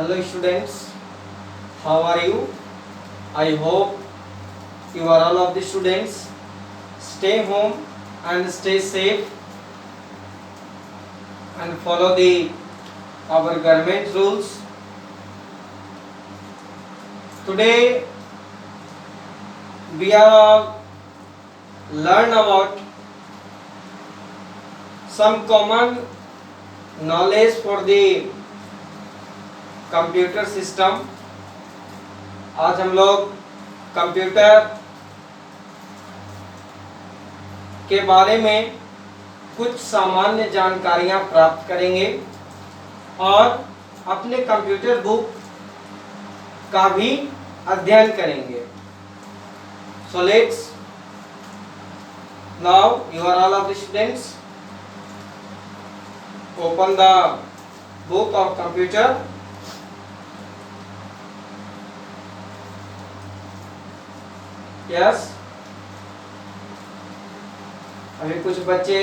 Hello students, how are you? I hope you are all of the students. Stay home and stay safe and follow the our government rules. Today we are learn about some common knowledge for the computer system. आज हम लोग computer के बारे में कुछ सामान्य जानकारियां प्राप्त करेंगे और अपने कंप्यूटर बुक का भी अध्ययन करेंगे। So let's now you are all of the students open the book of computer. Yes, अभी कुछ बच्चे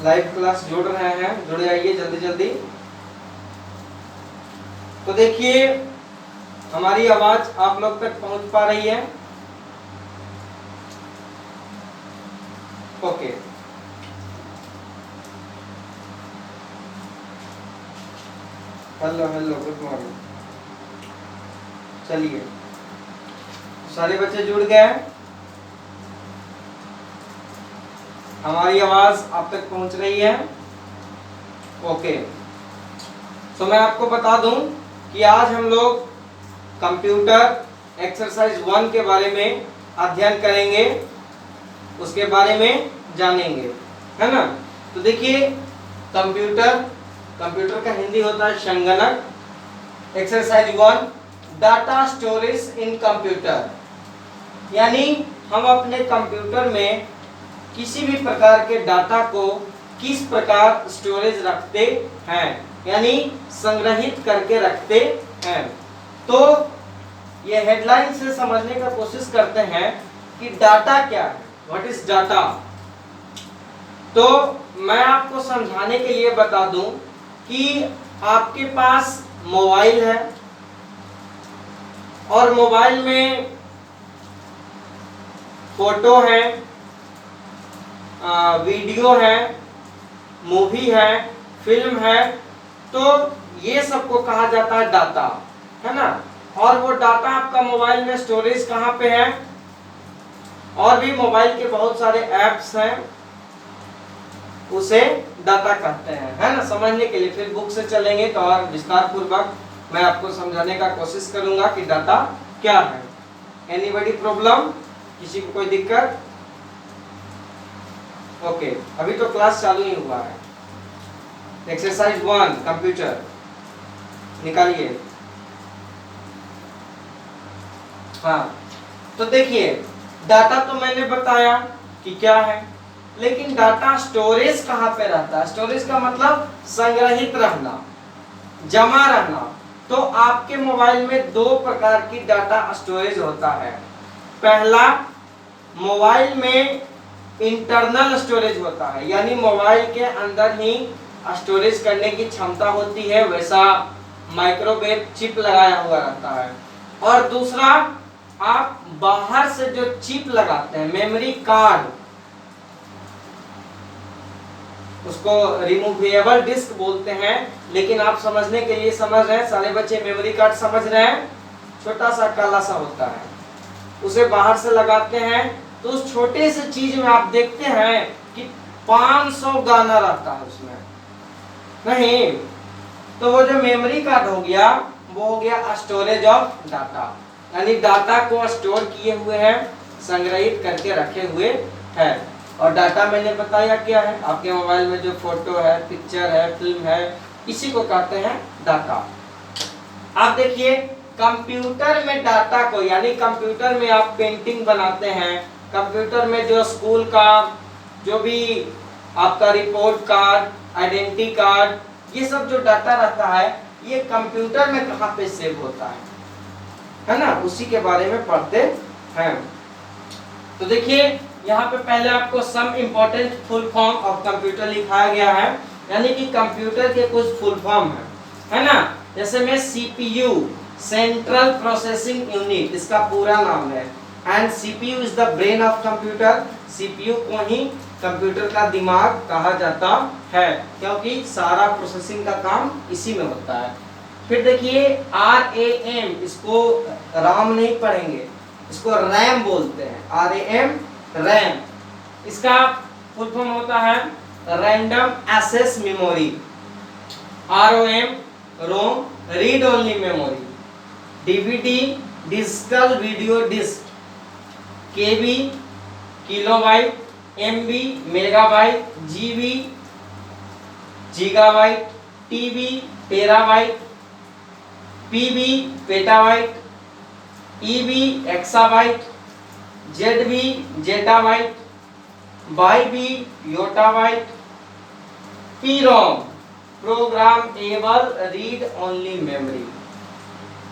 लाइव क्लास जुड़ रहे हैं, जुड़ जाइए जल्दी जल्दी। तो देखिए हमारी आवाज आप लोग तक पहुंच पा रही है? Okay, hello hello, good morning. चलिए, सारे बच्चे जुड़ गए हैं, हमारी आवाज आप तक पहुंच रही है? ओके, तो मैं आपको बता दूं कि आज हम लोग कंप्यूटर एक्सरसाइज 1 के बारे में अध्ययन करेंगे, उसके बारे में जानेंगे, है ना। तो देखिए कंप्यूटर का हिंदी होता है संगणक। एक्सरसाइज 1, डाटा स्टोरेज इन कंप्यूटर, यानी हम अपने कंप्यूटर में किसी भी प्रकार के डाटा को किस प्रकार स्टोरेज रखते हैं, यानी संग्रहित करके रखते हैं। तो ये हेडलाइन से समझने का कोशिश करते हैं कि डाटा क्या है, व्हाट इज डाटा। तो मैं आपको समझाने के लिए बता दूं कि आपके पास मोबाइल है और मोबाइल में फोटो है, वीडियो है, मूवी है, फिल्म है, तो ये सबको कहा जाता है डाटा, है ना। और वो डाटा आपका मोबाइल में स्टोरेज कहाँ पे है? और भी मोबाइल के बहुत सारे ऐप्स हैं, उसे डाटा कहते हैं, है ना। समझने के लिए फिर बुक से चलेंगे तो और विस्तार पूर्वक मैं आपको समझाने का कोशिश करूंगा कि डाटा क्या है। Anybody problem? किसी को कोई दिक्कत? ओके, अभी तो क्लास चालू ही हुआ है। एक्सरसाइज 1 कंप्यूटर निकालिए। हाँ, तो देखिए डाटा तो मैंने बताया कि क्या है, लेकिन डाटा स्टोरेज कहाँ पे रहता है? स्टोरेज का मतलब संग्रहित रहना, जमा रहना। तो आपके मोबाइल में 2 प्रकार की डाटा स्टोरेज होता है। पहला, मोबाइल में इंटरनल स्टोरेज होता है, यानी मोबाइल के अंदर ही स्टोरेज करने की क्षमता होती है, वैसा माइक्रोवेव चिप लगाया हुआ रहता है। और दूसरा, आप बाहर से जो चिप लगाते हैं, मेमोरी कार्ड, उसको रिमूवेबल डिस्क बोलते हैं, लेकिन आप समझने के लिए समझ रहे हैं, सारे बच्चे मेमोरी कार्ड समझ रहे हैं, छोटा सा काला सा होता है, उसे बाहर से लगाते हैं। तो उस छोटे से चीज में आप देखते हैं कि 500 गाना रहता है उसमें, नहीं। तो वो जो मेमोरी कार्ड हो गया, वो हो गया स्टोरेज ऑफ डाटा, यानी डाटा को स्टोर किए हुए हैं, संग्रहित करके रखे हुए हैं। और डाटा मैंने बताया क्या है, आपके मोबाइल में जो फोटो है, पिक्चर है, फिल्म है, इसी को कहते हैं डाटा। आप देखिए कंप्यूटर में डाटा को, यानी कंप्यूटर में आप पेंटिंग बनाते हैं, कंप्यूटर में जो स्कूल का जो भी आपका रिपोर्ट कार्ड, आइडेंटिटी कार्ड, ये सब जो डाटा रहता है, ये कंप्यूटर में कहाँ पे सेव होता है ना, उसी के बारे में पढ़ते हैं। तो देखिए यहाँ पे पहले आपको some important full form of computer लिखाया गया है, यानी कि कंप्यूटर के कुछ फुल फॉर्म है ना। जैसे मैं CPU, सेंट्रल प्रोसेसिंग यूनिट, इसका पूरा नाम है, and CPU is the brain of computer. CPU को ही कंप्यूटर का दिमाग कहा जाता है, क्योंकि सारा प्रोसेसिंग का काम इसी में होता है। फिर देखिए RAM, इसको राम नहीं पढ़ेंगे, इसको रैम बोलते हैं, RAM, रैम। इसका फुल फॉर्म होता है random access memory. ROM, ROM, read only memory. DVD, digital video disc. KB, kilobyte. MB, megabyte. GB, gigabyte. TB, terabyte. PB, petabyte. EB, exabyte. ZB, zettabyte. YB, yottabyte. PROM, programmable read only memory.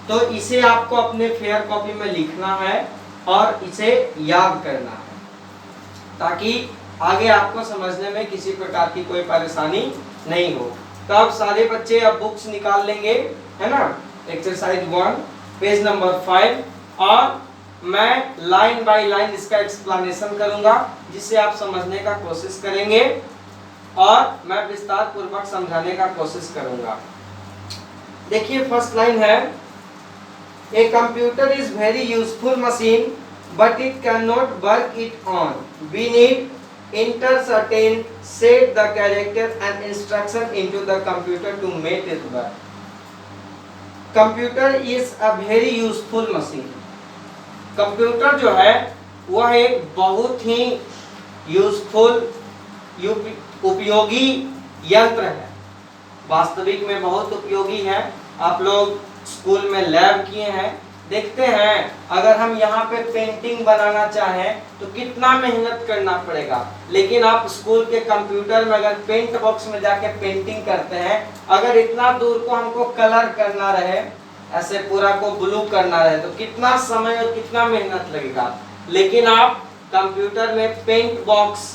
तो इसे आपको अपने fair copy में लिखना है और इसे याद करना है, ताकि आगे आपको समझने में किसी प्रकार की कोई परेशानी नहीं हो। तो अब सारे बच्चे अब बुक्स निकाल लेंगे, है ना, एक्सरसाइज 1 पेज नंबर 5, और मैं लाइन बाय लाइन इसका एक्सप्लेनेशन करूंगा, जिससे आप समझने का कोशिश करेंगे और मैं विस्तार पूर्वक समझाने का कोशिश करूंगा। देखिए फर्स्ट लाइन है, a computer is very useful machine but it can not work it on. We need enter certain set the character and instruction into the computer to make it work. Computer is a very useful machine. Computer जो है वह एक बहुत ही useful, उपयोगी यंत्र है, वास्तविक में बहुत उपयोगी है। आप लोग स्कूल में लैब किए हैं, देखते हैं अगर हम यहाँ पे पेंटिंग बनाना चाहें तो कितना मेहनत करना पड़ेगा, लेकिन आप स्कूल के कंप्यूटर में अगर पेंट बॉक्स में जाके पेंटिंग करते हैं, अगर इतना दूर को हमको कलर करना रहे, ऐसे पूरा को ब्लू करना रहे, तो कितना समय और कितना मेहनत लगेगा। लेकिन आप कंप्यूटर में पेंट बॉक्स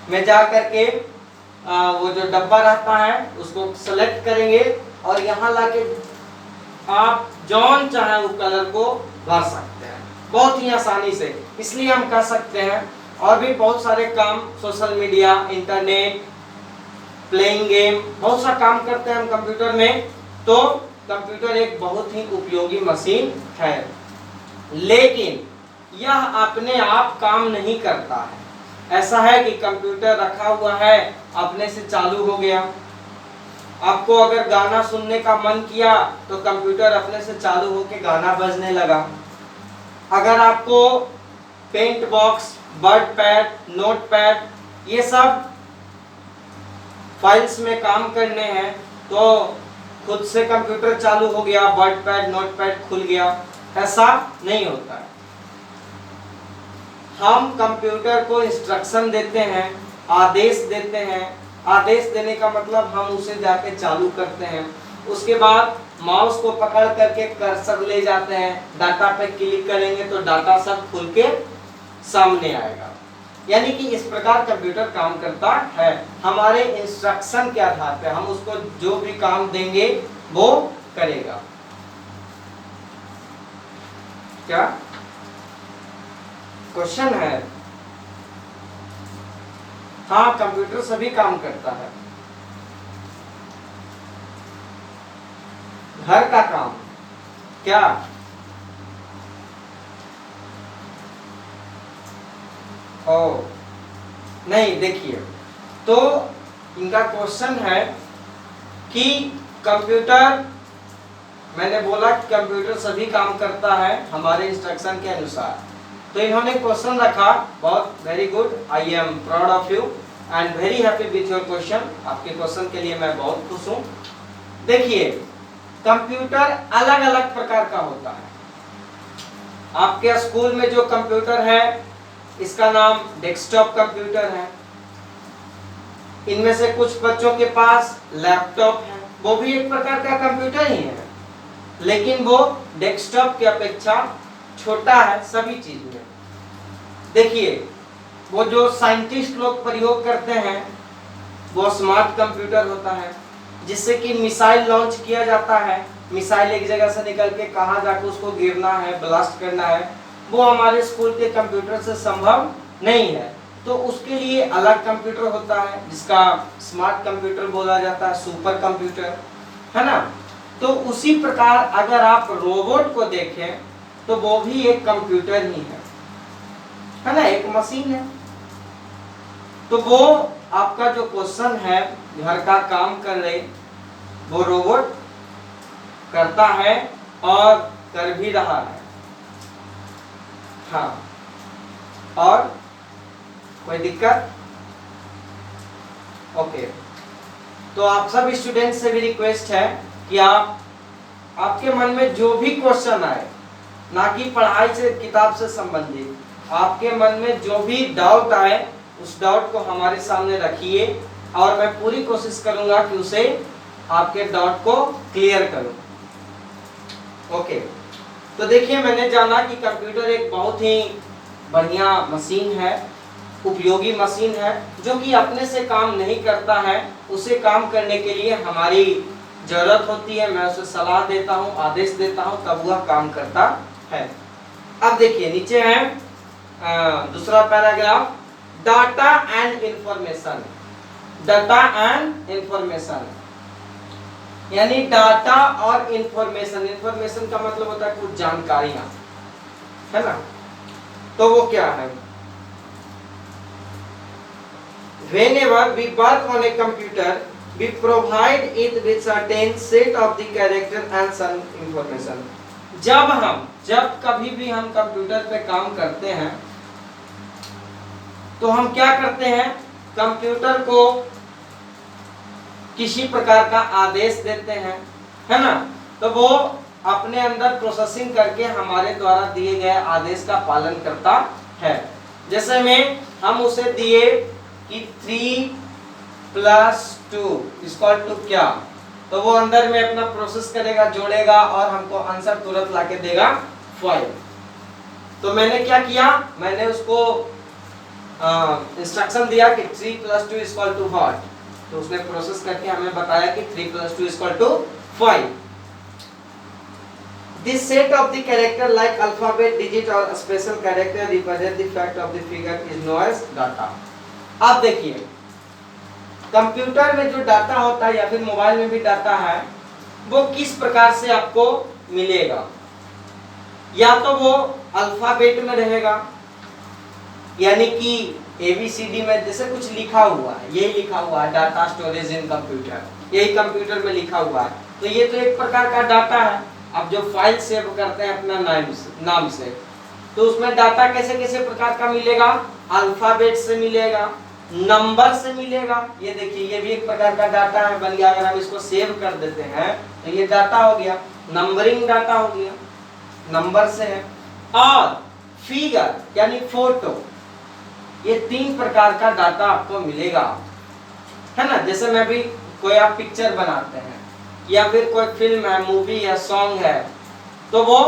में जा करके वो जो डब्बा रहता है उसको सेलेक्ट करेंगे और यहाँ लाके आप जौन चाहे वो कलर को भर सकते हैं बहुत ही आसानी से। इसलिए हम कह सकते हैं, और भी बहुत सारे काम, social media, internet, playing game, बहुत सा काम करते हैं हम कंप्यूटर में। तो कंप्यूटर एक बहुत ही उपयोगी मशीन है, लेकिन यह अपने आप काम नहीं करता है। ऐसा है कि कंप्यूटर रखा हुआ है, अपने से चालू हो गया, आपको अगर गाना सुनने का मन किया तो कंप्यूटर अपने से चालू होकर गाना बजने लगा। अगर आपको paint box, word pad, note pad, ये सब फाइल्स में काम करने हैं तो खुद से कंप्यूटर चालू हो गया, वर्ड पैड, नोट पैड खुल गया, ऐसा नहीं होता है। हम कंप्यूटर को इंस्ट्रक्शन देते हैं, आदेश देते हैं। आदेश देने का मतलब हम उसे जाके चालू करते हैं, उसके बाद माउस को पकड़ करके कर्सर ले जाते हैं, डाटा पे क्लिक करेंगे तो डाटा सब खुल के सामने आएगा। यानी कि इस प्रकार कंप्यूटर काम करता है, हमारे इंस्ट्रक्शन के आधार पे हम उसको जो भी काम देंगे वो करेगा। क्या क्वेश्चन है? हाँ, कंप्यूटर सभी काम करता है। घर का काम क्या? ओ नहीं, देखिए तो इनका क्वेश्चन है कि कंप्यूटर, मैंने बोला कि कंप्यूटर सभी काम करता है हमारे इंस्ट्रक्शन के अनुसार, तो इन्होंने क्वेश्चन रखा। बहुत very good, I am proud of you and very happy with your question. आपके क्वेश्चन के लिए मैं बहुत खुश हूँ। देखिए कंप्यूटर अलग अलग प्रकार का होता है। आपके स्कूल में जो कंप्यूटर है इसका नाम डेस्कटॉप कंप्यूटर है। इनमें से कुछ बच्चों के पास लैपटॉप है, वो भी एक प्रकार का कंप्यूटर ही है, लेकिन वो डेस्कटॉप की अपेक्षा छोटा है सभी चीज में। देखिए वो जो साइंटिस्ट लोग प्रयोग करते हैं वो स्मार्ट कंप्यूटर होता है, जिससे कि मिसाइल लॉन्च किया जाता है। मिसाइल एक जगह से निकल के कहाँ जाकर उसको गिरना है, ब्लास्ट करना है, वो हमारे स्कूल के कंप्यूटर से संभव नहीं है। तो उसके लिए अलग कंप्यूटर होता है जिसका स्मार्ट कंप्यूटर बोला जाता है, सुपर कंप्यूटर, है ना। तो उसी प्रकार अगर आप रोबोट को देखें तो वो भी एक कंप्यूटर ही है ना, एक मशीन है। तो वो आपका जो क्वेश्चन है घर का काम कर रहे, वो रोबोट करता है और कर भी रहा है। हाँ, और कोई दिक्कत? ओके। तो आप सब स्टूडेंट से भी रिक्वेस्ट है कि आपके मन में जो भी क्वेश्चन आए, ना कि पढ़ाई से, किताब से संबंधित, आपके मन में जो भी डाउट आए उस डाउट को हमारे सामने रखिए और मैं पूरी कोशिश करूंगा कि उसे आपके डाउट को क्लियर करूं। ओके। तो देखिए, मैंने जाना कि कंप्यूटर एक बहुत ही बढ़िया मशीन है, उपयोगी मशीन है, जो कि अपने से काम नहीं करता है, उसे काम करने के लिए हमारी जरूरत होती है। मैं उसे सलाह देता हूँ, आदेश देता हूँ, तब वह काम करता है। अब देखिए नीचे है दूसरा paragraph, data and information. Data and information यानी डाटा और इंफॉर्मेशन। इंफॉर्मेशन का मतलब होता है कुछ जानकारियां, है ना। तो वो क्या है? Whenever we work on a computer, we provide it with certain set of the character and some information. जब कभी भी हम कंप्यूटर पे काम करते हैं तो हम क्या करते हैं, कंप्यूटर को किसी प्रकार का आदेश देते हैं, है ना। तो वो अपने अंदर प्रोसेसिंग करके हमारे द्वारा दिए गए आदेश का पालन करता है। जैसे में हम उसे दिए कि 3 + 2 = क्या, तो वो अंदर में अपना प्रोसेस करेगा, जोड़ेगा और हमको आंसर तुरंत लाके देगा 5। तो मैंने क्या किया, मैंने उसको इंस्ट्रक्शन दिया कि 3 + 2 = what, तो उसने प्रोसेस करके हमें बताया कि 3 + 2 = 5। This set of the character like alphabet, digit or special character represent the fact of the figure is known as data। अब देखिए, कंप्यूटर में जो डाटा होता है या फिर मोबाइल में भी डाटा है, वो किस प्रकार से आपको मिलेगा। या तो वो अल्फाबेट में रहेगा, यानी कि ABCD में जैसे कुछ लिखा हुआ है, यही लिखा हुआ है डाटा स्टोरेज इन कंप्यूटर, यही कंप्यूटर में लिखा हुआ है, तो ये तो एक प्रकार का डाटा है। अब जो फाइल सेव करते हैं अपना नाम से, तो उसमें डाटा कैसे कैसे प्रकार का मिलेगा, अल्फाबेट से मिलेगा, नंबर से मिलेगा। ये देखिए, ये भी एक प्रकार का डाटा है, बन गया। अगर हम इसको सेव कर देते हैं तो ये डाटा हो गया, नंबरिंग डाटा हो गया, नंबर से है। और फिगर यानी फोटो, ये 3 प्रकार का डाटा आपको मिलेगा, है ना। जैसे में भी कोई आप पिक्चर बनाते हैं या फिर कोई फिल्म है, मूवी या सॉन्ग है, तो वो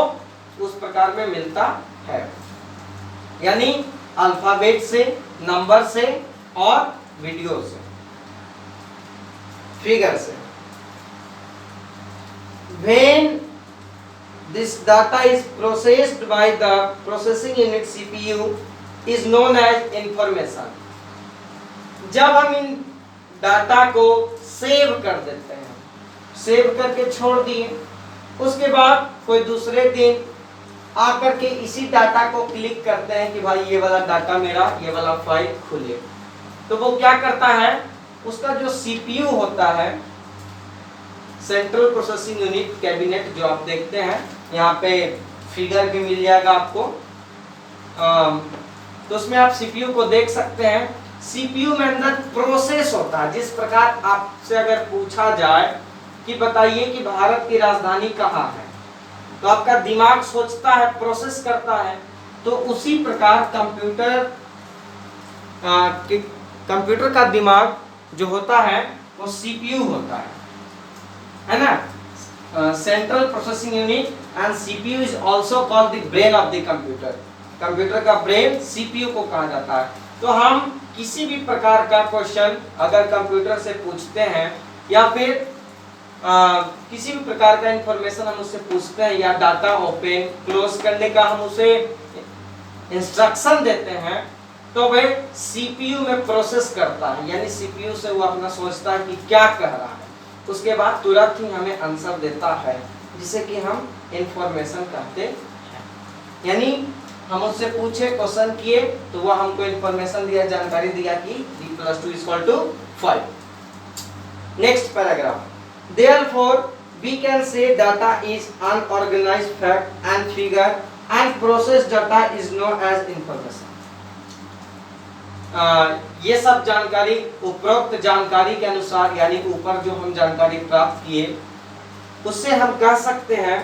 उस प्रकार में मिलता है, यानी अल्फाबेट से, नंबर से और वीडियो से, फिगर से। When this data is processed by the processing unit CPU is known as information। जब हम इन डाटा को सेव कर देते हैं, सेव करके छोड़ दिए, उसके बाद कोई दूसरे दिन आकर के इसी डाटा को क्लिक करते हैं कि भाई ये वाला डाटा मेरा, ये वाला फाइल खुले, तो वो क्या करता है, उसका जो CPU होता है, सेंट्रल प्रोसेसिंग यूनिट कैबिनेट, जो आप देखते हैं यहाँ पे फिगर भी मिल जाएगा आपको, तो उसमें आप CPU को देख सकते हैं। CPU में अंदर प्रोसेस होता है। जिस प्रकार आपसे अगर पूछा जाए कि बताइए कि भारत की राजधानी कहाँ है, तो आपका दिमाग सोचता है, प्रोसेस करता है। तो उसी प्रकार कंप्यूटर का दिमाग जो होता है वो CPU होता है ना, central processing unit. And CPU is also called the brain of the computer. Computer का ब्रेन CPU को कहा जाता है। तो हम किसी भी प्रकार का क्वेश्चन अगर कंप्यूटर से पूछते हैं या फिर किसी भी प्रकार का इंफॉर्मेशन हम उससे पूछते हैं या डाटा ओपन क्लोज करने का हम उसे इंस्ट्रक्शन देते हैं, तो वह सीपीयू में प्रोसेस करता है, यानी सीपीयू से वो अपना सोचता है कि क्या कह रहा है, उसके बाद तुरंत ही हमें आंसर देता है, जिसे कि हम इंफॉर्मेशन कहते हैं। यानी हम उससे पूछे, क्वेश्चन किए, तो वह हमको इंफॉर्मेशन दिया, जानकारी दिया कि 3 + 2 = 5। Next paragraph, therefore we can say data is unorganized fact and figure and processed data is known as information। ये सब जानकारी उपरोक्त जानकारी के अनुसार, यानी ऊपर जो हम जानकारी प्राप्त किए, उससे हम कह सकते हैं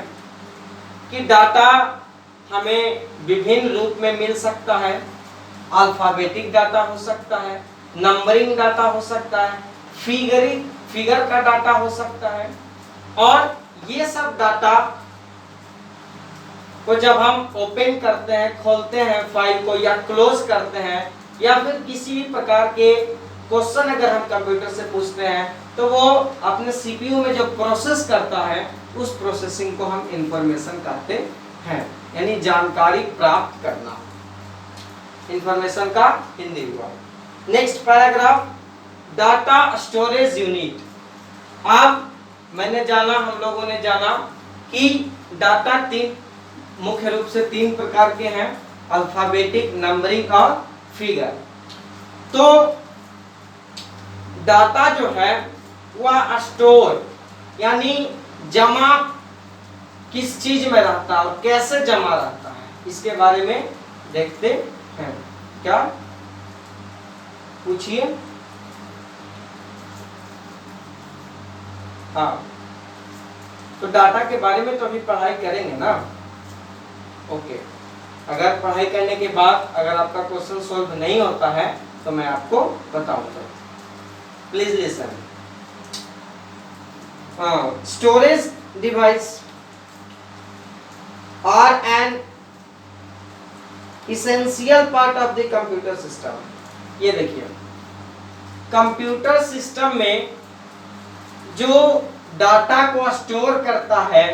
कि डाटा हमें विभिन्न रूप में मिल सकता है। अल्फाबेटिक डाटा हो सकता है, नंबरिंग डाटा हो सकता है, फिगर का डाटा हो सकता है, और ये सब डाटा को जब हम ओपन करते हैं, खोलते हैं फाइल को, या क्लोज करते हैं, या फिर किसी भी प्रकार के क्वेश्चन अगर हम कंप्यूटर से पूछते हैं, तो वो अपने सीपीयू में जो प्रोसेस करता है, उस प्रोसेसिंग को हम इंफॉर्मेशन कहते हैं, यानी जानकारी प्राप्त करना, इंफॉर्मेशन का हिंदी हुआ। Next paragraph, data storage unit. अब मैंने जाना, हम लोगों ने जाना कि डाटा मुख्य रूप से 3 प्रकार के हैं, अल्फाबेटिक, नंबरिंग और फिगर। तो डाटा जो है वह स्टोर यानी जमा किस चीज में रहता है और कैसे जमा रहता है, इसके बारे में देखते हैं। क्या पूछिए? हाँ, तो डाटा के बारे में तो अभी पढ़ाई करेंगे ना। ओके, अगर पढ़ाई करने के बाद अगर आपका क्वेश्चन सॉल्व नहीं होता है तो मैं आपको बताऊंगा। Please listen. Storage device are an essential part of the computer system. ये देखिए, कंप्यूटर सिस्टम में जो डाटा को स्टोर करता है,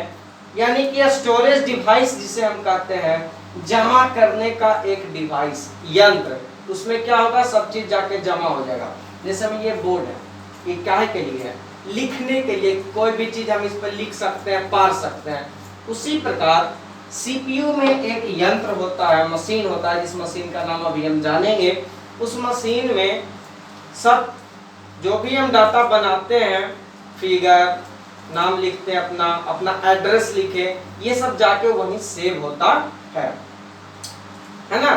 यानी कि स्टोरेज डिवाइस जिसे हम कहते हैं, जमा करने का एक डिवाइस, यंत्र, उसमें क्या होगा, सब चीज जाके जमा हो जाएगा। जैसे में ये बोर्ड है, ये काहे के लिए है, लिखने के लिए, कोई भी चीज हम इस पर लिख सकते हैं, पढ़ सकते हैं। उसी प्रकार सीपीयू में एक यंत्र होता है, मशीन होता है, जिस मशीन का नाम अभी हम जानेंगे। उस मशीन में सब जो भी हम डाटा बनाते हैं, फिगर, नाम लिखते हैं, अपना एड्रेस लिखे, ये सब जाके वहीं सेव होता है ना।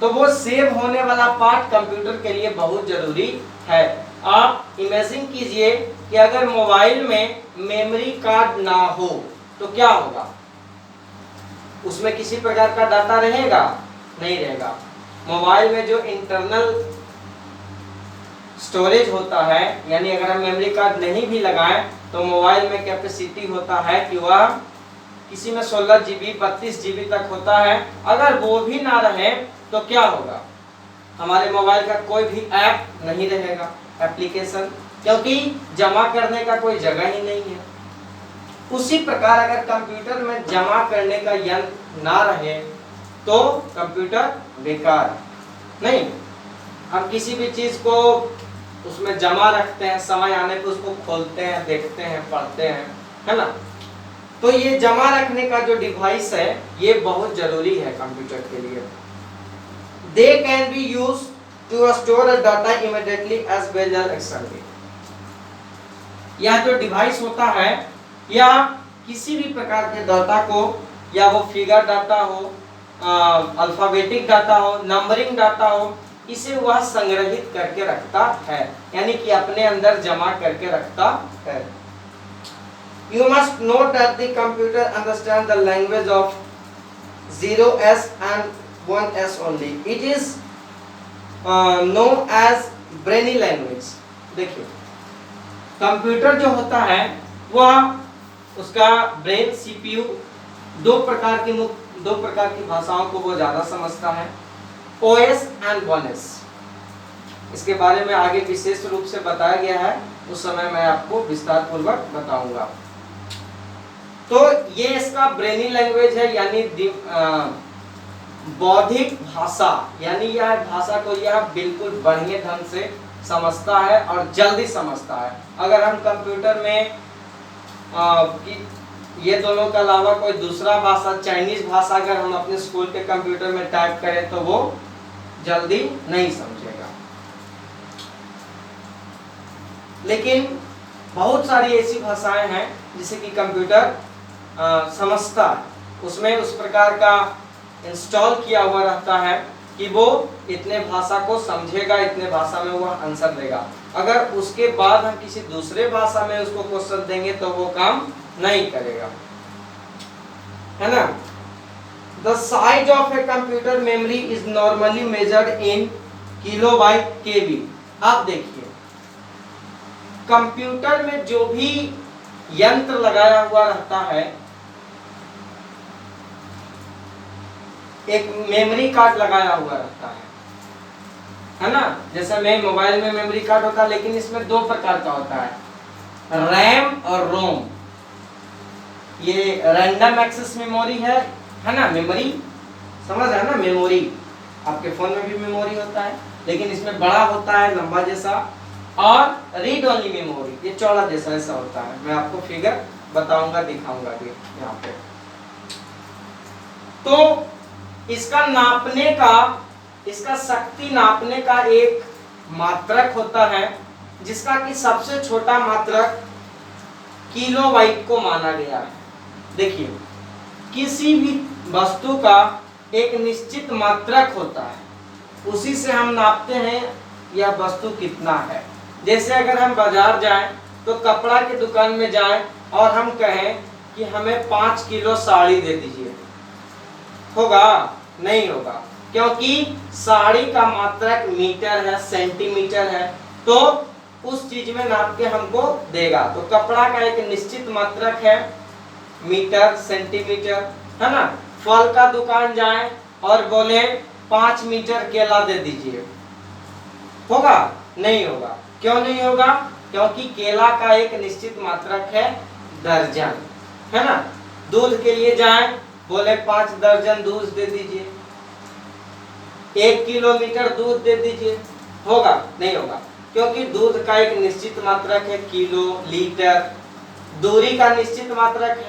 तो वो सेव होने वाला पार्ट कंप्यूटर के लिए बहुत जरूरी है। आप इमेजिन कीजिए कि अगर मोबाइल में मेमोरी कार्ड ना हो तो क्या होगा, उसमें किसी प्रकार का डाटा रहेगा? नहीं रहेगा। मोबाइल में जो इंटरनल स्टोरेज होता है, यानी अगर हम मेमोरी कार्ड नहीं भी लगाएं तो मोबाइल में कैपेसिटी होता है कि वह किसी में 16 GB 32 GB तक होता है। अगर वो भी ना रहे तो क्या होगा, हमारे मोबाइल का कोई भी ऐप नहीं रहेगा, एप्लीकेशन, क्योंकि जमा करने का कोई जगह ही नहीं है। उसी प्रकार अगर कंप्यूटर में जमा करने का यंत्र ना रहे तो कंप्यूटर बेकार नहीं। हम किसी भी चीज को उसमें जमा रखते हैं, समय आने पर उसको खोलते हैं, देखते हैं, पढ़ते हैं, है ना। तो ये जमा रखने का जो डिवाइस है, ये बहुत जरूरी है कंप्यूटर के लिए। They can be use to store a data immediately as well as externally. यह जो डिवाइस होता है, या किसी भी प्रकार के डाटा को, या वो फिगर डाटा हो, अल्फाबेटिक डाटा हो, नंबरिंग डाटा हो, इसे वह संग्रहित करके रखता है, यानी कि अपने अंदर जमा करके रखता है। You must note that the computer understands the language of 0s and 1s only. It is known as brainy language. देखिए, कंप्यूटर जो होता है वह उसका ब्रेन, सीपीयू, दो प्रकार की भाषाओं को वो ज्यादा समझता है, OS and 1s। इसके बारे में आगे विशेष रूप से बताया गया है, उस समय मैं आपको विस्तार पूर्वक बताऊंगा। तो ये इसका ब्रेनी लैंग्वेज है, यानी बौद्धिक भाषा, यानी यह भाषा को यह बिल्कुल बढ़िया ढंग से समझता है और जल्दी समझता है। अगर हम कंप्यूटर में ये दोनों के अलावा कोई दूसरा भाषा, चाइनीज भाषा अगर हम अपने स्कूल के कंप्यूटर में टाइप करें तो वो जल्दी नहीं समझेगा। लेकिन बहुत सारी ऐसी भाषाएं हैं जिसे कि कंप्यूटर समझता है, उसमें उस प्रकार का इंस्टॉल किया हुआ रहता है कि वो इतने भाषा को समझेगा, इतने भाषा में वो आंसर देगा। अगर उसके बाद हम किसी दूसरे भाषा में उसको क्वेश्चन देंगे तो वो काम नहीं करेगा, है ना। The size of a computer memory is normally measured in kilobyte KB. आप देखिए, कंप्यूटर में जो भी यंत्र लगाया हुआ रहता है, एक मेमोरी कार्ड लगाया हुआ रहता है ना। जैसे मैं मोबाइल में मेमोरी कार्ड होता है, लेकिन इसमें दो प्रकार का होता है, रैम और रोम। ये रैंडम एक्सेस मेमोरी है ना, मेमोरी समझ रहे हैं ना, मेमोरी आपके फोन में भी मेमोरी होता है, लेकिन इसमें बड़ा होता है, लंबा जैसा, और रीड ओनली मेमोरी, ये चौड़ा जैसा ऐसा होता है। मैं आपको फिगर बताऊंगा, दिखाऊंगा भी यहाँ पे। तो इसका नापने का, इसका शक्ति नापने का एक मात्रक होता है, जिसका कि सबसे छोटा मात्रक किलोबाइट को माना गया है। देखिए, किसी भी वस्तु का एक निश्चित मात्रक होता है, उसी से हम नापते हैं यह वस्तु कितना है। जैसे अगर हम बाजार जाएं तो कपड़ा की दुकान में जाएं और हम कहें कि हमें 5 किलो साड़ी दे दीजिए, होगा? नहीं होगा, क्योंकि साड़ी का मात्रक मीटर है, सेंटीमीटर है, तो उस चीज में नाप के हमको देगा। तो कपड़ा का एक निश्चित मात्रक है, मीटर, सेंटीमीटर, है ना। फल का दुकान जाएं और बोले 5 मीटर केला दे दीजिए, होगा? नहीं होगा। क्यों नहीं होगा? क्योंकि केला का एक निश्चित मात्रक है, दर्जन, है ना। दूध के लिए जाएं, बोले 5 दर्जन दूध दे दीजिए, 1 किलोमीटर दूध दे दीजिए, होगा? नहीं होगा, क्योंकि दूध का एक निश्चित मात्रक है, किलो, लीटर, दूरी का निश्चित मात्रक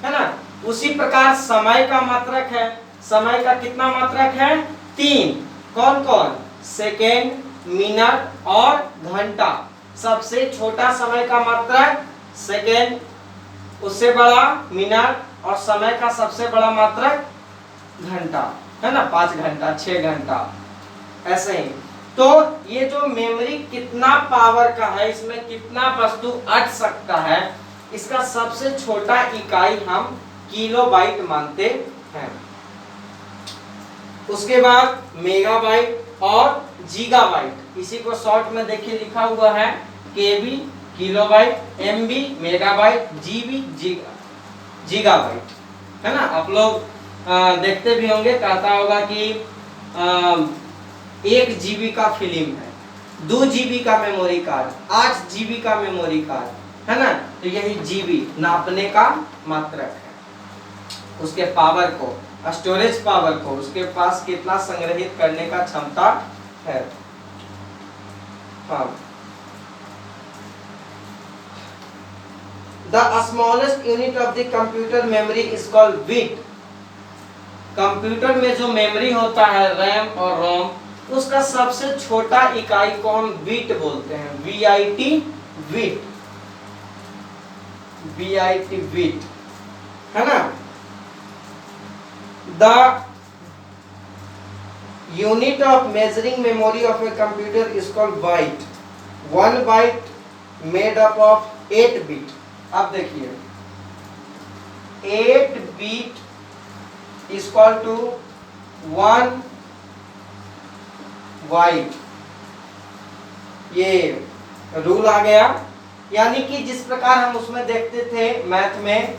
है ना। उसी प्रकार समय का मात्रक है। समय का कितना मात्रक है? 3। कौन कौन? सेकेंड, मिनट और घंटा। सबसे छोटा समय का मात्रक सेकेंड, उससे बड़ा मिनट, और समय का सबसे बड़ा मात्रक घंटा, है ना। 5 घंटा, 6 घंटा, ऐसे ही। तो ये जो मेमोरी कितना पावर का है, इसमें कितना वस्तु अट सकता है, इसका सबसे छोटा इकाई हम किलोबाइट मानते हैं। उसके बाद मेगाबाइट और गीगाबाइट, इसी को शॉर्ट में देखिए लिखा हुआ है, KB kilobyte, MB megabyte, GB gigabyte, है ना। आप लोग देखते भी होंगे, कहता होगा कि 1 जीबी का फिल्म है, 2 जीबी का मेमोरी कार्ड, 8 जीबी का मेमोरी कार्ड, है ना। तो यही जीबी नापने का मात्रक है, उसके पावर को, स्टोरेज पावर को, उसके पास कितना संग्रहित करने का क्षमता है। हाँ, the smallest unit of the computer memory is called bit. Computer में जो मेमोरी होता है, रैम और रोम, उसका सबसे छोटा इकाई को हम बिट बोलते हैं, VIT, बिट, VIT, बिट, है ना। The unit of measuring memory of a computer is called byte. 1 byte made up of 8 bit. अब देखिए, 8 bit is equal to 1 byte। ये रूल आ गया, यानी कि जिस प्रकार हम उसमें देखते थे मैथ में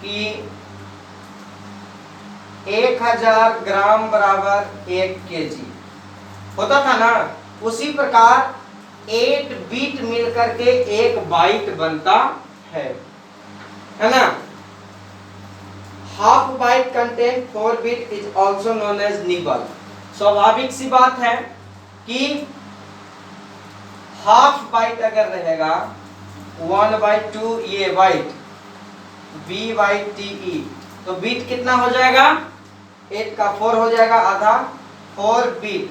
कि 1000 ग्राम बराबर 1 kg होता था ना, उसी प्रकार 8 बीट मिलकर के 1 बाइट बनता है ना। Half byte contain 4 bit is also known as nibble. स्वाभाविक सी बात है कि हाफ बाइट अगर रहेगा 1/2 ये बाइट B/TE, तो बीट कितना हो जाएगा, 8 का 4 हो जाएगा, आधा 4 बीट।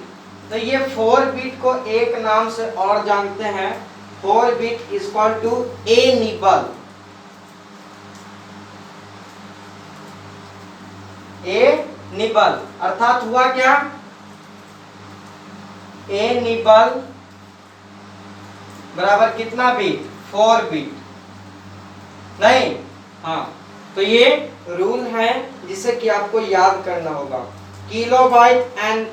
तो ये 4 बीट को एक नाम से और जानते हैं, 4 bit is equal to a nibble. A nibble अर्थात हुआ क्या, ए निबल बराबर कितना बीट, 4 बीट नहीं। हाँ, तो ये रूल है जिसे कि आपको याद करना होगा। Kilobyte and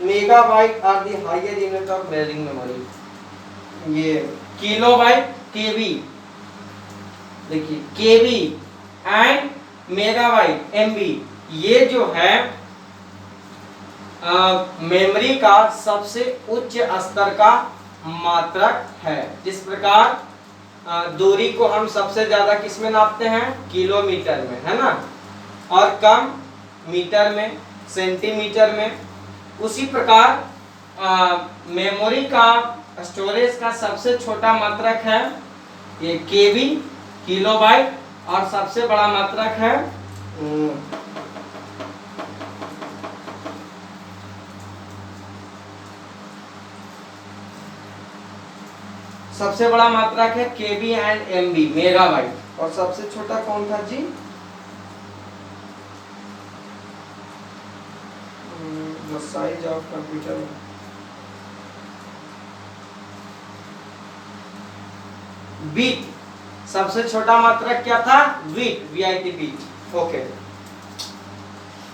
megabyte are the higher unit of measuring memory. ये किलोबाइट केबी, देखिए केबी एंड मेगाबाइट एमबी, ये जो है मेमोरी का सबसे उच्च स्तर का मात्रक है। जिस प्रकार दूरी को हम सबसे ज्यादा किस में नापते हैं, किलोमीटर में, है ना, और कम मीटर में, सेंटीमीटर में। उसी प्रकार मेमोरी का स्टोरेज का सबसे छोटा मात्रक है ये केबी, किलोबाइट, और सबसे बड़ा मात्रक है सबसे बड़ा मात्रक है केबी एंड एमबी, मेगाबाइट। और सबसे छोटा कौन था जी, the size of computer, bit. सबसे छोटा मात्रक क्या था, bit, VIT bit. Okay,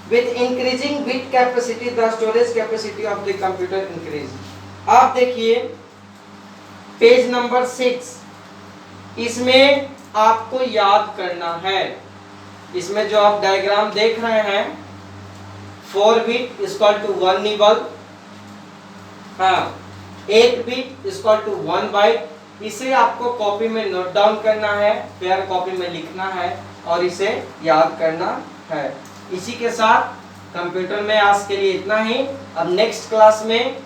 with increasing bit capacity the storage capacity of the computer increase। आप देखिए पेज नंबर 6, इसमें आपको याद करना है, इसमें जो आप डायग्राम देख रहे हैं 4 बीट इक्वल टू 1 निबल, हाँ 8 बीट इक्वल टू 1 बाइट। इसे आपको कॉपी में नोट डाउन करना है, पेयर कॉपी में लिखना है और इसे याद करना है। इसी के साथ कंप्यूटर में आज के लिए इतना ही। अब नेक्स्ट क्लास में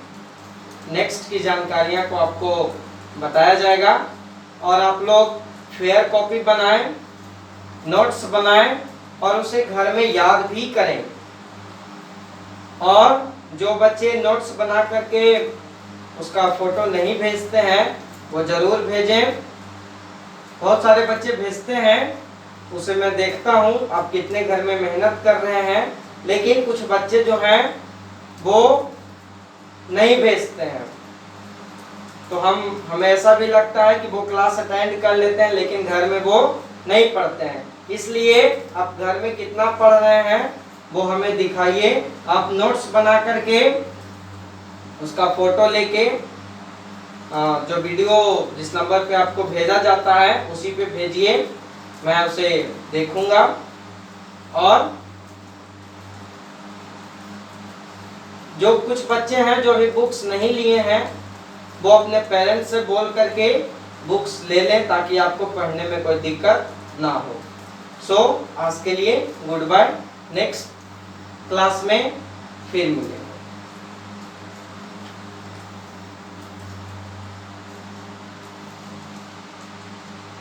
नेक्स्ट की जानकारियां को आपको बताया जाएगा और आप लोग फेयर कॉपी बनाएं, नोट्स बनाएं और उसे घर में याद भी करें। और जो बच्चे नोट्स बना करके उसका फोटो नहीं भेजते हैं वो जरूर भेजें। बहुत सारे बच्चे भेजते हैं, उसे मैं देखता हूँ आप कितने घर में मेहनत कर रहे हैं, लेकिन कुछ बच्चे जो हैं वो नहीं भेजते हैं। तो हमें ऐसा भी लगता है कि वो क्लास अटेंड कर लेते हैं लेकिन घर में वो नहीं पढ़ते हैं। इसलिए आप घर में कितना पढ़ रहे हैं वो हमें दिखाइए। आप नोट्स बना करके उसका फोटो लेके जो वीडियो जिस नंबर पे आपको भेजा जाता है उसी पे भेजिए, मैं उसे देखूंगा। और जो कुछ बच्चे हैं जो अभी बुक्स नहीं लिए हैं वो अपने पेरेंट्स से बोल करके बुक्स ले लें ताकि आपको पढ़ने में कोई दिक्कत ना हो। सो आज के लिए गुड बाय, नेक्स्ट क्लास में फिर मिलेंगे।